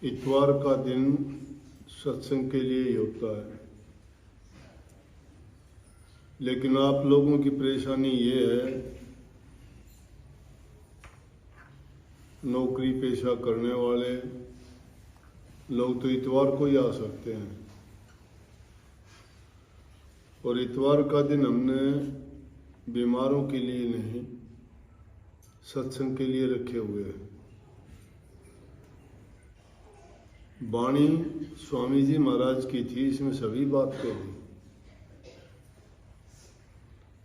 इतवार का दिन सत्संग के लिए ही होता है, लेकिन आप लोगों की परेशानी ये है, नौकरी पेशा करने वाले लोग तो इतवार को ही आ सकते हैं, और इतवार का दिन हमने बीमारों के लिए नहीं, सत्संग के लिए रखे हुए हैं। वाणी स्वामी जी महाराज की थी, इसमें सभी बात कह दी।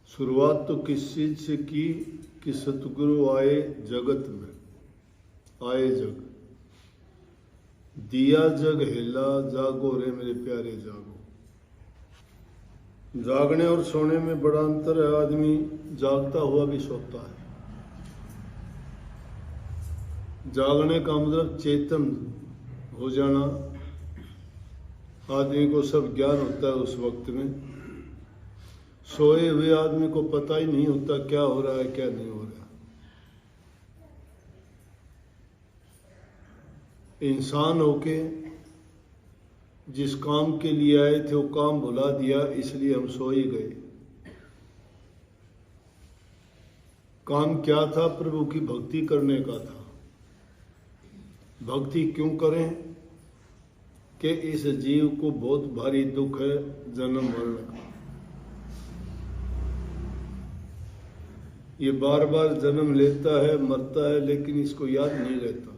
शुरुआत तो किस चीज से की कि सतगुरु आए जगत में, आए जग, दिया जग हिला, जागो रे मेरे प्यारे जागो। जागने और सोने में बड़ा अंतर है। आदमी जागता हुआ भी सोता है। जागने का मतलब चेतन हो जाना। आदमी को सब ज्ञान होता है उस वक्त में। सोए हुए आदमी को पता ही नहीं होता क्या हो रहा है क्या नहीं हो रहा। इंसान होके जिस काम के लिए आए थे वो काम भुला दिया, इसलिए हम सो ही गए। काम क्या था? प्रभु की भक्ति करने का था। भक्ति क्यों करें कि इस जीव को बहुत भारी दुख है जन्म मरण का। ये बार बार जन्म लेता है, मरता है, लेकिन इसको याद नहीं रहता।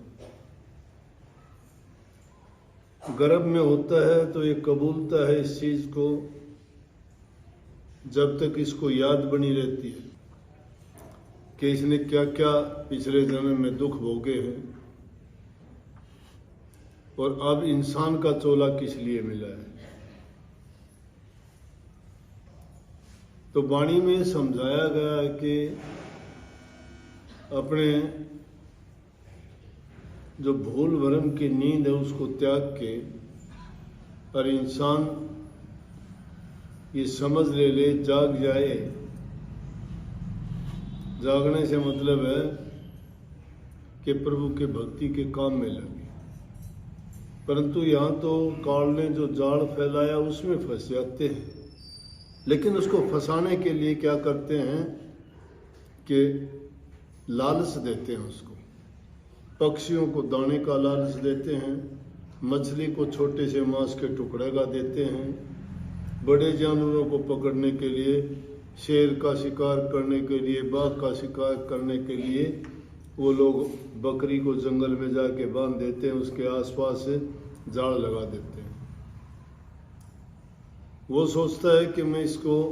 गर्भ में होता है तो ये कबूलता है इस चीज को, जब तक इसको याद बनी रहती है कि इसने क्या क्या पिछले जन्म में दुख भोगे हैं और अब इंसान का चोला किस लिए मिला है। तो वाणी में समझाया गया है कि अपने जो भूल भरम की नींद है उसको त्याग के और इंसान ये समझ ले जाग जाए। जागने से मतलब है कि प्रभु के भक्ति के काम में लगे। परंतु यहाँ तो काल ने जो जाल फैलाया उसमें फंस जाते हैं। लेकिन उसको फंसाने के लिए क्या करते हैं कि लालच देते हैं उसको। पक्षियों को दाने का लालच देते हैं, मछली को छोटे से मांस के टुकड़े का देते हैं, बड़े जानवरों को पकड़ने के लिए, शेर का शिकार करने के लिए, बाघ का शिकार करने के लिए वो लोग बकरी को जंगल में जाके बांध देते हैं, उसके आसपास जाल लगा देते हैं। वो सोचता है कि मैं इसको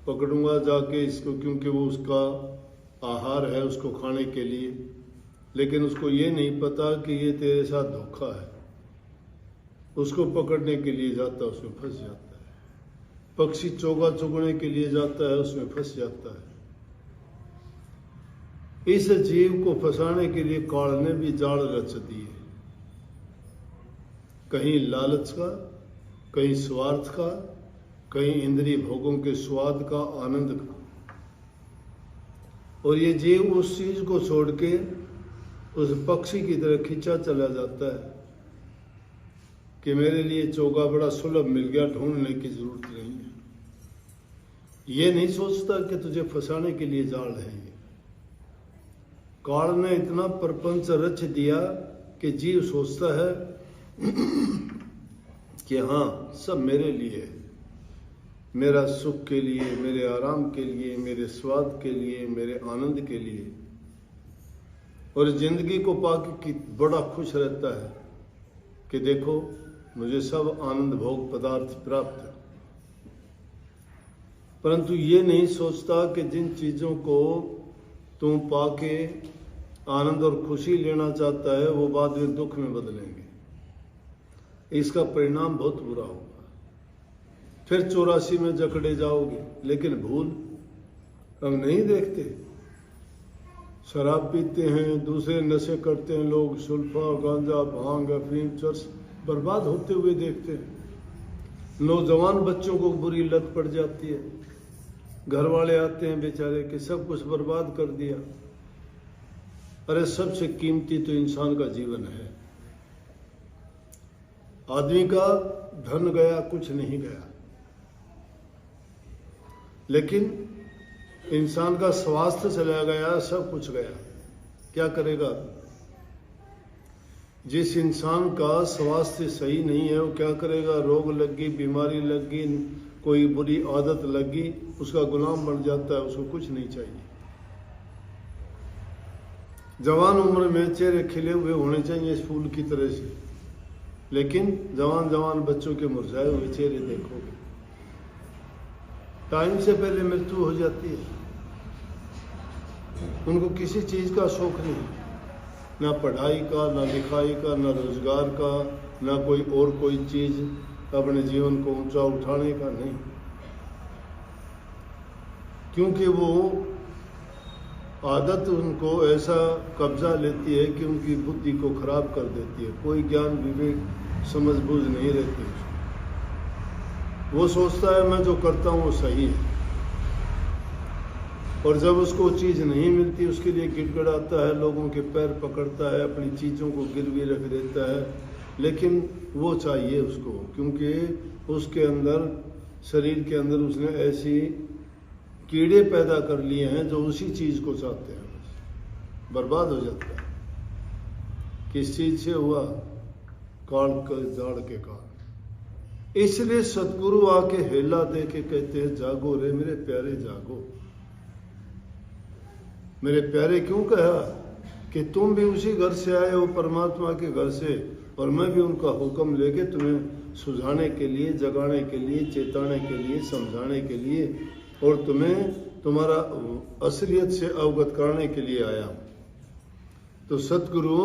पकड़ूंगा जाके इसको, क्योंकि वो उसका आहार है उसको खाने के लिए। लेकिन उसको ये नहीं पता कि ये तेरे साथ धोखा है। उसको पकड़ने के लिए जाता है, उसमें फंस जाता है। पक्षी चोगा चुगने के लिए जाता है, उसमें फंस जाता है। इस जीव को फंसाने के लिए काल ने भी जाल रच दिए, कहीं लालच का, कहीं स्वार्थ का, कहीं इंद्रिय भोगों के स्वाद का, आनंद का। और ये जीव उस चीज को छोड़ के उस पक्षी की तरह खींचा चला जाता है कि मेरे लिए चोगा बड़ा सुलभ मिल गया, ढूंढने की जरूरत नहीं है। ये नहीं सोचता कि तुझे फंसाने के लिए जाल है। ये काल ने इतना प्रपंच रच दिया कि जीव सोचता है कि हाँ सब मेरे लिए है, मेरा सुख के लिए, मेरे आराम के लिए, मेरे स्वाद के लिए, मेरे आनंद के लिए। और जिंदगी को पाके बड़ा खुश रहता है कि देखो मुझे सब आनंद भोग पदार्थ प्राप्त है। परंतु ये नहीं सोचता कि जिन चीजों को तुम पाके आनंद और खुशी लेना चाहता है वो बाद में दुख में बदलेंगे। इसका परिणाम बहुत बुरा होगा। फिर 84 में जकड़े जाओगे। लेकिन भूल हम नहीं देखते। शराब पीते हैं, दूसरे नशे करते हैं लोग, सुल्फा, गांजा, भांग, अफीम, चरस बर्बाद होते हुए देखते हैं। नौजवान बच्चों को बुरी लत पड़ जाती है। घर वाले आते हैं बेचारे कि सब कुछ बर्बाद कर दिया। अरे सबसे कीमती तो इंसान का जीवन है। आदमी का धन गया, कुछ नहीं गया, लेकिन इंसान का स्वास्थ्य चला गया, सब कुछ गया। क्या करेगा? जिस इंसान का स्वास्थ्य सही नहीं है वो क्या करेगा? रोग लग गई, बीमारी लग गई, कोई बुरी आदत लग गई, उसका गुलाम बन जाता है, उसको कुछ नहीं चाहिए। जवान उम्र में चेहरे खिले हुए होने चाहिए इस फूल की तरह से, लेकिन जवान जवान बच्चों के मुरझाए हुए चेहरे देखोगे, टाइम से पहले मृत्यु हो जाती है। उनको किसी चीज का शौक नहीं, ना पढ़ाई का, ना लिखाई का, ना रोजगार का, ना कोई चीज अपने जीवन को ऊंचा उठाने का नहीं, क्योंकि वो आदत उनको ऐसा कब्जा लेती है कि उनकी बुद्धि को खराब कर देती है। कोई ज्ञान विवेक समझ बूझ नहीं रहती। वो सोचता है मैं जो करता हूँ वो सही है, और जब उसको चीज़ नहीं मिलती उसके लिए गिड़गिड़ाता है, लोगों के पैर पकड़ता है, अपनी चीज़ों को गिरवी रख देता है, लेकिन वो चाहिए उसको, क्योंकि उसके अंदर, शरीर के अंदर उसने ऐसी कीड़े पैदा कर लिए हैं जो उसी चीज़ को चाहते हैं, बर्बाद हो जाता है। किस चीज़ से हुआ? काल के जाड़ के कारण। इसलिए सतगुरु आके हेला दे के कहते हैं जागो रे मेरे प्यारे जागो। मेरे प्यारे क्यों कहा? कि तुम भी उसी घर से आए हो, परमात्मा के घर से, और मैं भी उनका हुक्म लेके तुम्हें सुझाने के लिए, जगाने के लिए, चेताने के लिए, समझाने के लिए, और तुम्हें तुम्हारा असलियत से अवगत कराने के लिए आया हूं। तो सतगुरु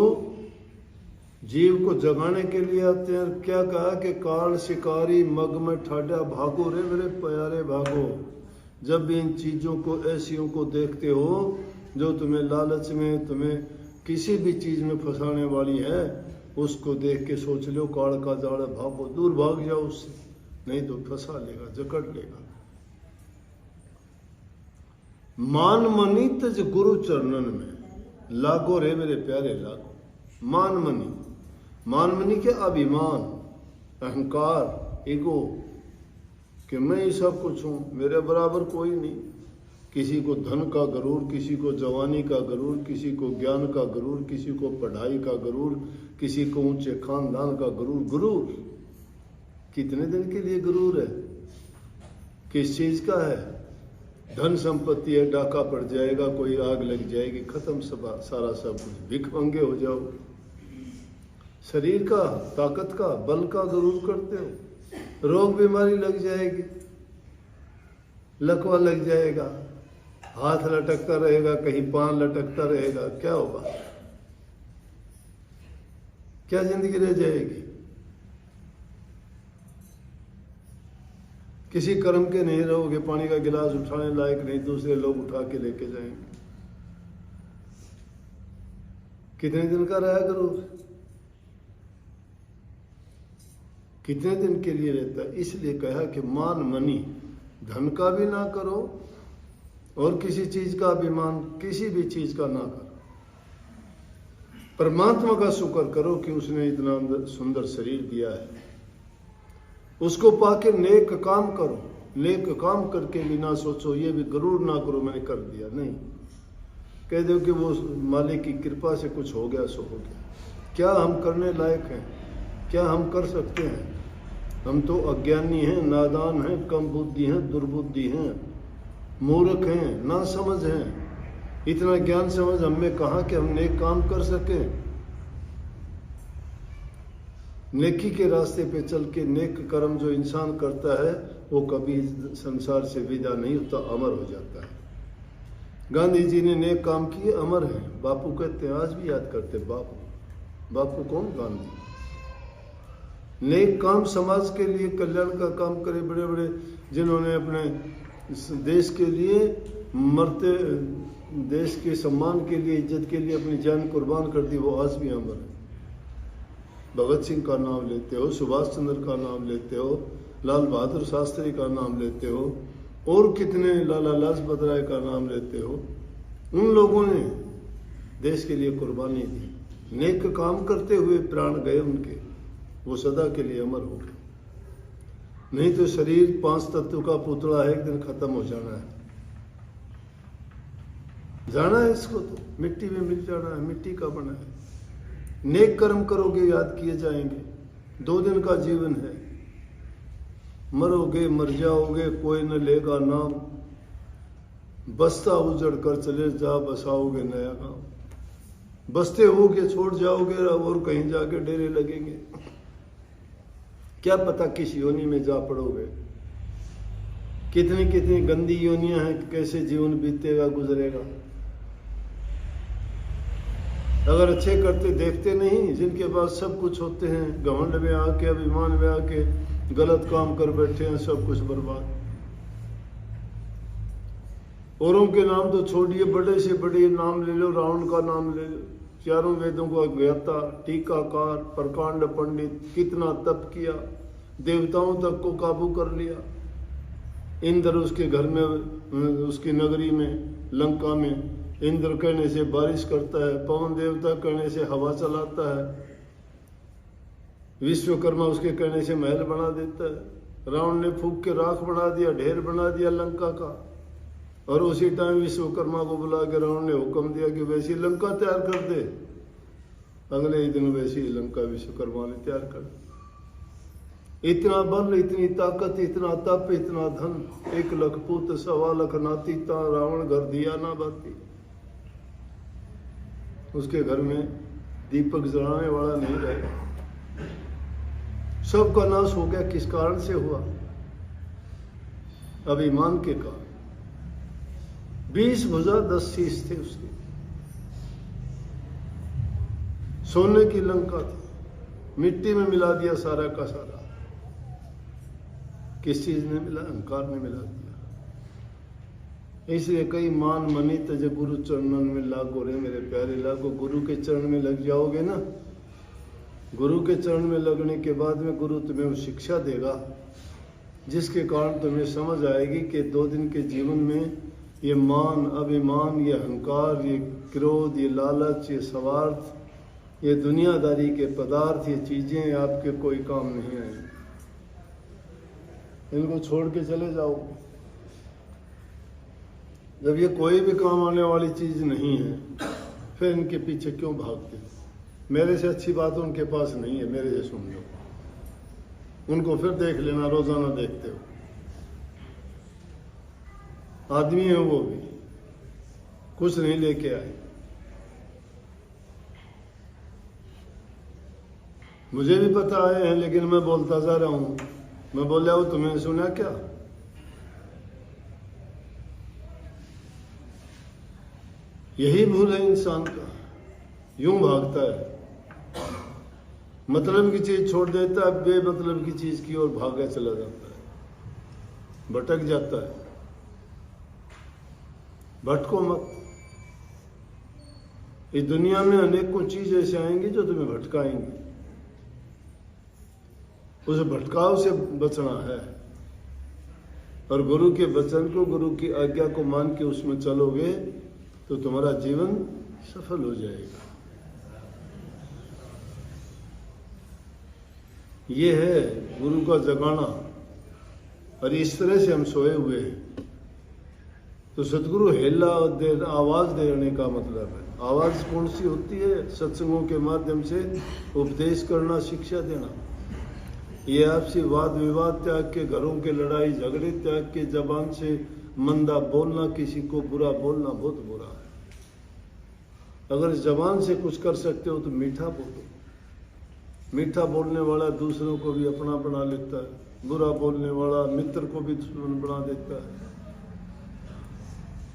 जीव को जगाने के लिए आते हैं। क्या कहा? कि काल शिकारी मग में ठाडा, भागो रे मेरे प्यारे भागो। जब भी इन चीजों को, ऐसियों को देखते हो जो तुम्हें लालच में, तुम्हें किसी भी चीज में फंसाने वाली है, उसको देख के सोच लो काल का जाड़, भागो, दूर भाग जाओ उससे, नहीं तो फंसा लेगा, जकड़ लेगा। मान मनी तज गुरु चरणन में, लागो रे मेरे प्यारे लागो। मान मनी, मान मनी के अभिमान, अहंकार, ईगो, कि मैं ही सब कुछ हूं, मेरे बराबर कोई नहीं। किसी को धन का गरूर, किसी को जवानी का गरूर, किसी को ज्ञान का गरूर, किसी को पढ़ाई का गरूर, किसी को ऊंचे खानदान का गरूर। गरूर कितने दिन के लिए गरूर है? किस चीज का है? धन संपत्ति है, डाका पड़ जाएगा, कोई आग लग जाएगी, खत्म सारा सब कुछ, भिख मंगे हो जाओ। शरीर का, ताकत का, बल का गरूर करते हो, रोग बीमारी लग जाएगी, लकवा लग जाएगा, हाथ लटकता रहेगा, कहीं पान लटकता रहेगा, क्या होगा? क्या जिंदगी रह जाएगी? किसी कर्म के नहीं रहोगे, पानी का गिलास उठाने लायक नहीं, दूसरे लोग उठा के लेके जाएंगे। कितने दिन का रहा गरूर? कितने दिन के लिए रहता है? इसलिए कहा कि मान मनी, धन का भी ना करो और किसी चीज का अभिमान, किसी भी चीज का ना करो। परमात्मा का शुक्र करो कि उसने इतना सुंदर शरीर दिया है, उसको पाके नेक काम करो। नेक काम करके भी ना सोचो, ये भी गरूर ना करो मैंने कर दिया, नहीं। कह दो कि वो मालिक की कृपा से कुछ हो गया सो हो गया। क्या हम करने लायक हैं? क्या हम कर सकते हैं? हम तो अज्ञानी हैं, नादान हैं, कम बुद्धि हैं, दुर्बुद्धि हैं, मूर्ख हैं, ना समझ हैं। इतना ज्ञान समझ हमें कहाँ कि हम नेक काम कर सके। नेकी के रास्ते पे चल के नेक कर्म जो इंसान करता है वो कभी संसार से विदा नहीं होता, अमर हो जाता है। गांधी जी ने नेक काम किए, अमर हैं। बापू कहते हैं, आज भी याद करते बापू। बापू कौन? गांधी। नेक काम समाज के लिए कल्याण का काम करे, बड़े बड़े जिन्होंने अपने देश के लिए मरते, देश के सम्मान के लिए, इज्जत के लिए अपनी जान कुर्बान कर दी, वो आज भी अमर है। भगत सिंह का नाम लेते हो, सुभाष चंद्र का नाम लेते हो, लाल बहादुर शास्त्री का नाम लेते हो, और कितने, लाला लाजपत राय का नाम लेते हो। उन लोगों ने देश के लिए कुर्बानी दी, नेक काम करते हुए प्राण गए उनके। वो सदा के लिए अमर होगा। नहीं तो शरीर 5 तत्व का पुतला है, एक दिन खत्म हो जाना है इसको, तो मिट्टी में मिल जाना है, मिट्टी का बना है। नेक कर्म करोगे याद किए जाएंगे, 2 दिन का जीवन है, मरोगे मर जाओगे, कोई न लेगा नाम, बस्ता उजड़ कर चले जा बसाओगे नया गांव, बसते होगे छोड़ जाओगे और कहीं जाके डेरे लगेंगे, क्या पता किस योनि में जा पड़ोगे। कितनी कितनी गंदी योनियां हैं, कैसे जीवन बीतेगा गुजरेगा। अगर अच्छे करते देखते नहीं, जिनके पास सब कुछ होते हैं, घमंड में आके अभिमान में आके गलत काम कर बैठे हैं, सब कुछ बर्बाद। औरों के नाम तो छोड़िए, बड़े से बड़े नाम ले लो, रावण का नाम ले लो, 4 वेदों को ज्ञाता, टीकाकार, प्रकांड पंडित, कितना तप किया, देवताओं तक को काबू कर लिया। इंद्र उसके घर में, उसकी नगरी में, लंका में, इंद्र कहने से बारिश करता है, पवन देवता कहने से हवा चलाता है, विश्वकर्मा उसके कहने से महल बना देता है। रावण ने फूंक के राख बना दिया, ढेर बना दिया लंका का, और उसी टाइम विश्वकर्मा को बुला के रावण ने हुक्म दिया कि वैसी लंका तैयार कर दे। अगले ही दिन वैसी लंका विश्वकर्मा ने तैयार कर दी। इतना बल, इतनी ताकत, इतना तप, इतना धन, 1 लाख पुत्र 1.25 लाख नाती, ता रावण घर दिया ना बाती। उसके घर में दीपक जलाने वाला नहीं रहेगा। सबका नाश हो गया। किस कारण से हुआ? अभिमान के कारण। 20 भुजा 10 शीश थे उसके, सोने की लंका थी, मिट्टी में मिला दिया सारा का सारा। किस चीज ने मिला? अहंकार ने मिला दिया। इसलिए कई मान मनी तज गुरु चरणन में लागो रे मेरे प्यारे लागो। गुरु के चरण में लग जाओगे ना, गुरु के चरण में लगने के बाद में गुरु तुम्हें वो शिक्षा देगा जिसके कारण तुम्हें समझ आएगी कि 2 दिन के जीवन में ये मान, अभिमान, ये अहंकार, ये क्रोध, ये लालच, ये स्वार्थ, ये दुनियादारी के पदार्थ, ये चीजें आपके कोई काम नहीं आएंगी। इनको छोड़ के चले जाओ। जब ये कोई भी काम आने वाली चीज नहीं है, फिर इनके पीछे क्यों भागते हो? मेरे से अच्छी बात उनके पास नहीं है, मेरे से सुन लो। उनको फिर देख लेना, रोजाना देखते हो। आदमी है वो भी, कुछ नहीं लेके आए। मुझे भी पता आए हैं, लेकिन मैं बोलता जा रहा हूं। मैं बोल रहा हूं, तुम्हें सुना क्या? यही भूल है इंसान का, यूं भागता है, मतलब की चीज छोड़ देता है, बेमतलब की चीज की ओर भागा चला जाता है, भटक जाता है। भटको मत। इस दुनिया में अनेकों चीज ऐसे आएंगी जो तुम्हें भटकाएंगी। उस भटकाव से बचना है, और गुरु के वचन को, गुरु की आज्ञा को मान के उसमें चलोगे तो तुम्हारा जीवन सफल हो जाएगा। ये है गुरु का जगाना। और इस तरह से हम सोए हुए हैं तो सतगुरु हेला दे, आवाज देने का मतलब है। आवाज कौन सी होती है? सत्संगों के माध्यम से उपदेश करना, शिक्षा देना। ये आपसी वाद विवाद त्याग के, घरों के लड़ाई झगड़े त्याग के, जबान से मंदा बोलना, किसी को बुरा बोलना बहुत बुरा है। अगर जबान से कुछ कर सकते हो तो मीठा बोलो। मीठा बोलने वाला दूसरों को भी अपना बना लेता है, बुरा बोलने वाला मित्र को भी दुश्मन बना देता है।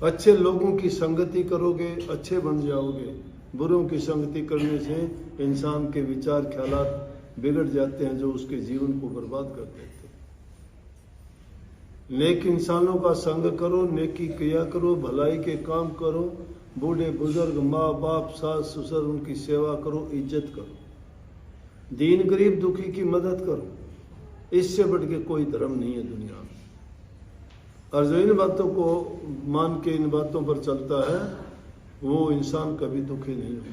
अच्छे लोगों की संगति करोगे, अच्छे बन जाओगे। बुरों की संगति करने से इंसान के विचार ख्यालात बिगड़ जाते हैं, जो उसके जीवन को बर्बाद कर देते हैं। नेक इंसानों का संग करो, नेकी किया करो, भलाई के काम करो, बूढ़े बुजुर्ग, माँ बाप, सास ससुर, उनकी सेवा करो, इज्जत करो, दीन गरीब दुखी की मदद करो। इससे बढ़ के कोई धर्म नहीं है दुनिया में। और जो इन बातों को मान के इन बातों पर चलता है, वो इंसान कभी दुखी नहीं होता।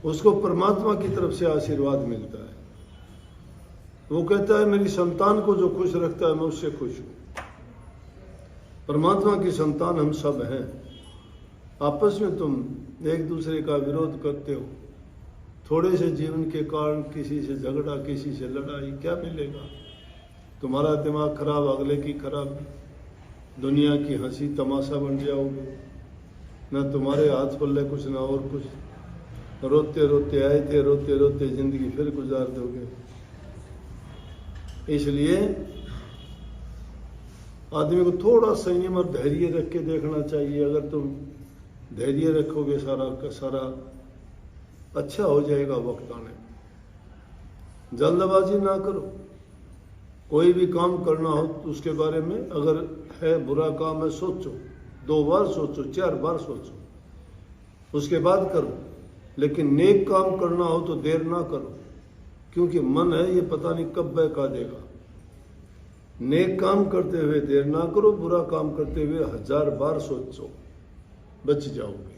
उसको परमात्मा की तरफ से आशीर्वाद मिलता है। वो कहता है मेरी संतान को जो खुश रखता है मैं उससे खुश हूं। परमात्मा की संतान हम सब हैं। आपस में तुम एक दूसरे का विरोध करते हो, थोड़े से जीवन के कारण किसी से झगड़ा, किसी से लड़ाई, क्या मिलेगा? तुम्हारा दिमाग खराब, अगले की खराबी, दुनिया की हंसी तमाशा बन जाओगे। न तुम्हारे हाथ पल्ले कुछ, ना और कुछ। रोते रोते आए थे, रोते रोते जिंदगी फिर गुजार दोगे। इसलिए आदमी को थोड़ा संयम और धैर्य रख के देखना चाहिए। अगर तुम धैर्य रखोगे, सारा का सारा अच्छा हो जाएगा वक्त आने। जल्दबाजी ना करो। कोई भी काम करना हो तो उसके बारे में, अगर है बुरा काम है, सोचो, 2 बार सोचो, 4 बार सोचो, उसके बाद करो। लेकिन नेक काम करना हो तो देर ना करो, क्योंकि मन है ये पता नहीं कब बहका देगा। नेक काम करते हुए देर ना करो, बुरा काम करते हुए 1000 बार सोचो, बच जाओगे।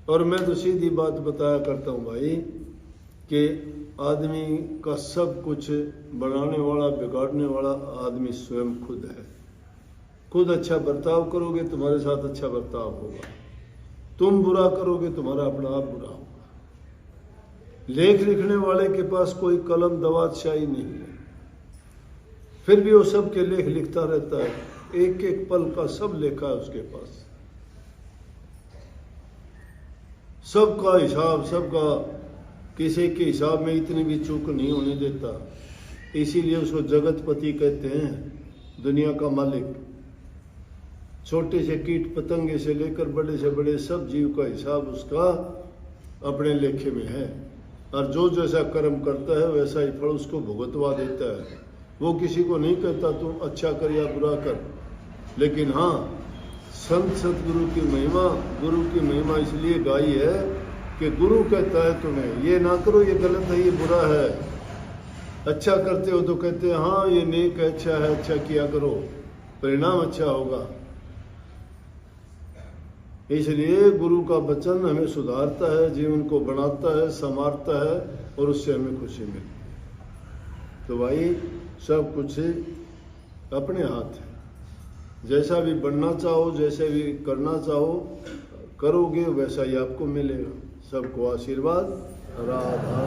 और मैं तो सीधी बात बताया करता हूं भाई कि आदमी का सब कुछ बनाने वाला, बिगाड़ने वाला आदमी स्वयं खुद है। खुद अच्छा बर्ताव करोगे, तुम्हारे साथ अच्छा बर्ताव होगा। तुम बुरा करोगे, तुम्हारा अपना आप बुरा होगा। लेख लिखने वाले के पास कोई कलम, दवा, स्याही नहीं है, फिर भी वो सबके लेख लिखता रहता है। एक एक पल का सब लेखा है उसके पास, सबका हिसाब, सबका, किसी के हिसाब में इतनी भी चूक नहीं होने देता। इसीलिए उसको जगतपति कहते हैं, दुनिया का मालिक। छोटे से कीट पतंगे से लेकर बड़े से बड़े सब जीव का हिसाब उसका अपने लेखे में है। और जो जैसा कर्म करता है वैसा ही फल उसको भुगतवा देता है। वो किसी को नहीं कहता तुम अच्छा कर या बुरा कर। लेकिन हाँ, संत सतगुरु की महिमा, गुरु की महिमा इसलिए गाई है कि गुरु कहता है तुम्हें ये ना करो, ये गलत है, ये बुरा है। अच्छा करते हो तो कहते हैं हाँ ये नेक है, अच्छा है, अच्छा किया करो, परिणाम अच्छा होगा। इसलिए गुरु का वचन हमें सुधारता है, जीवन को बनाता है, संवारता है, और उससे हमें खुशी मिलती है। तो भाई सब कुछ अपने हाथ है। जैसा भी बनना चाहो, जैसे भी करना चाहो, करोगे वैसा ही आपको मिलेगा। सबको आशीर्वाद। राधा।